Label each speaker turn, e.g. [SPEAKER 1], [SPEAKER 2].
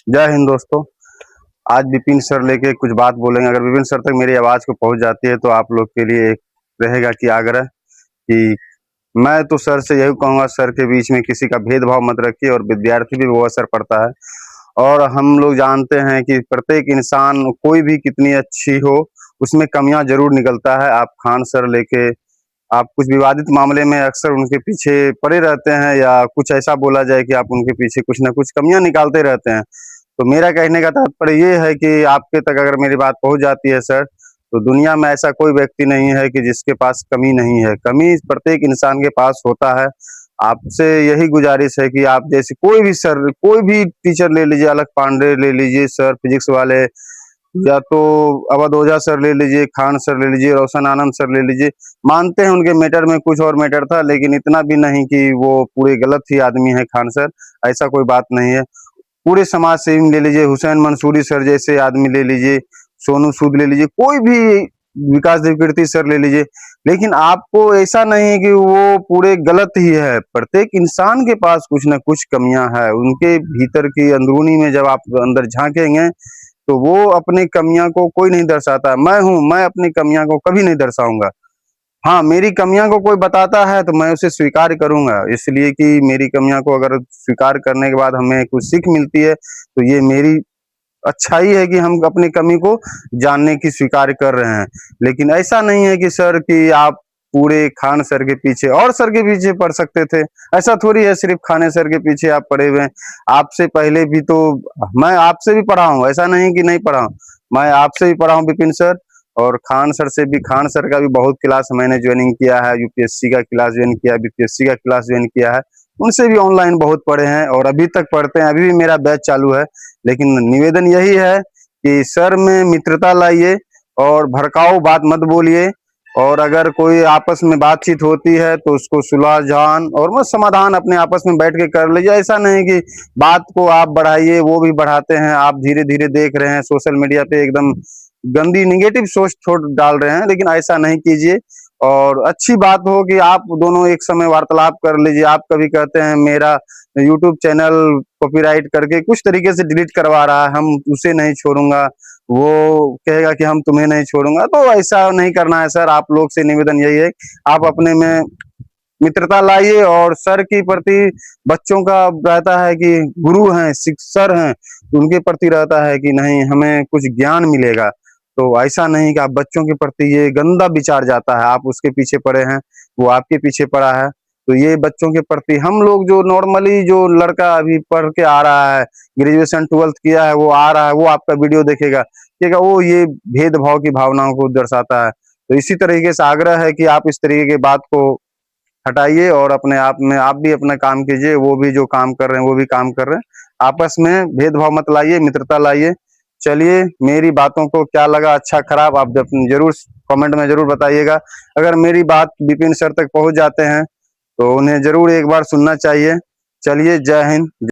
[SPEAKER 1] जय हिंद दोस्तों। आज विपिन सर लेके कुछ बात बोलेंगे। अगर विपिन सर तक मेरी आवाज को पहुंच जाती है तो आप लोग के लिए एक रहेगा कि आग्रह कि मैं तो सर से यही कहूंगा, सर के बीच में किसी का भेदभाव मत रखिए और विद्यार्थी भी वो असर पड़ता है। और हम लोग जानते हैं कि प्रत्येक इंसान कोई भी कितनी अच्छी हो उसमें कमियां जरूर निकलता है। आप खान सर लेके आप कुछ विवादित मामले में अक्सर उनके पीछे पड़े रहते हैं या कुछ ऐसा बोला जाए कि आप उनके पीछे कुछ ना कुछ कमियां निकालते रहते हैं। तो मेरा कहने का तात्पर्य ये है कि आपके तक अगर मेरी बात पहुंच जाती है सर, तो दुनिया में ऐसा कोई व्यक्ति नहीं है कि जिसके पास कमी नहीं है। कमी प्रत्येक इंसान के पास होता है। आपसे यही गुजारिश है कि आप जैसे कोई भी सर, कोई भी टीचर ले लीजिए, अलग पांडे ले लीजिए सर फिजिक्स वाले, या तो अवध ओझा सर ले लीजिए, खान सर ले लीजिए, रोशन आनंद सर ले लीजिए। मानते हैं उनके मैटर में कुछ और मैटर था, लेकिन इतना भी नहीं कि वो पूरे गलत ही आदमी है खान सर। ऐसा कोई बात नहीं है। पूरे समाज से ले लीजिए, हुसैन मंसूरी सर जैसे आदमी ले लीजिए, सोनू सूद ले लीजिए, कोई भी, विकास देवकीर्ति सर ले लीजिए। लेकिन आपको ऐसा नहीं है कि वो पूरे गलत ही है। प्रत्येक इंसान के पास कुछ ना कुछ कमियां है। उनके भीतर की अंदरूनी में जब आप अंदर झांकेंगे तो वो अपनी कमियां को कोई नहीं दर्शाता। मैं हूं, मैं अपनी कमियां को कभी नहीं दर्शाऊंगा। हाँ, मेरी कमियां को कोई बताता है तो मैं उसे स्वीकार करूंगा, इसलिए कि मेरी कमियां को अगर स्वीकार करने के बाद हमें कुछ सीख मिलती है तो ये मेरी अच्छाई है कि हम अपनी कमी को जानने की स्वीकार कर रहे हैं। लेकिन ऐसा नहीं है कि सर कि आप पूरे खान सर के पीछे और सर के पीछे पड़ सकते थे। ऐसा थोड़ी है सिर्फ खाने सर के पीछे आप पड़े हुए हैं। आपसे पहले भी तो मैं आपसे भी पढ़ा हूँ, ऐसा नहीं कि नहीं पढ़ा हूँ। मैं आपसे भी पढ़ा हूँ विपिन सर, और खान सर से भी। खान सर का भी बहुत क्लास मैंने ज्वाइनिंग किया है, यूपीएससी का क्लास ज्वाइन किया, बीपीएससी का क्लास ज्वाइन किया है। उनसे भी ऑनलाइन बहुत पढ़े हैं और अभी तक पढ़ते हैं, अभी भी मेरा बैच चालू है। लेकिन निवेदन यही है कि सर में मित्रता लाइए और भड़काऊ बात मत बोलिए। और अगर कोई आपस में बातचीत होती है तो उसको सुलझान और वो समाधान अपने आपस में बैठ के कर लीजिए। ऐसा नहीं कि बात को आप बढ़ाइए, वो भी बढ़ाते हैं। आप धीरे धीरे देख रहे हैं सोशल मीडिया पे एकदम गंदी निगेटिव सोच छोड़ डाल रहे हैं, लेकिन ऐसा नहीं कीजिए। और अच्छी बात हो कि आप दोनों एक समय वार्तालाप कर लीजिए। आप कभी कहते हैं मेरा यूट्यूब चैनल कॉपीराइट करके कुछ तरीके से डिलीट करवा रहा है, हम उसे नहीं छोड़ूंगा, वो कहेगा कि हम तुम्हें नहीं छोड़ूंगा। तो ऐसा नहीं करना है सर। आप लोग से निवेदन यही है, आप अपने में मित्रता लाइए। और सर के प्रति बच्चों का रहता है कि गुरु हैं, शिक्षक हैं, तो उनके प्रति रहता है कि नहीं हमें कुछ ज्ञान मिलेगा। तो ऐसा नहीं कि आप बच्चों के प्रति ये गंदा विचार जाता है, आप उसके पीछे पड़े हैं, वो आपके पीछे पड़ा है। तो ये बच्चों के प्रति हम लोग जो नॉर्मली, जो लड़का अभी पढ़ के आ रहा है, ग्रेजुएशन 12th किया है, वो आ रहा है, वो आपका वीडियो देखेगा, कहेगा वो ये भेदभाव की भावनाओं को दर्शाता है। तो इसी तरीके से आग्रह है कि आप इस तरीके की बात को हटाइए और अपने आप में आप भी अपना काम कीजिए। वो भी जो काम कर रहे हैं वो भी काम कर रहे हैं। आपस में भेदभाव मत लाइए, मित्रता लाइए। चलिए, मेरी बातों को क्या लगा, अच्छा खराब, आप जरूर कमेंट में जरूर बताइएगा। अगर मेरी बात विपिन सर तक पहुंच जाते हैं तो उन्हें जरूर एक बार सुनना चाहिए। चलिए, जय हिंद।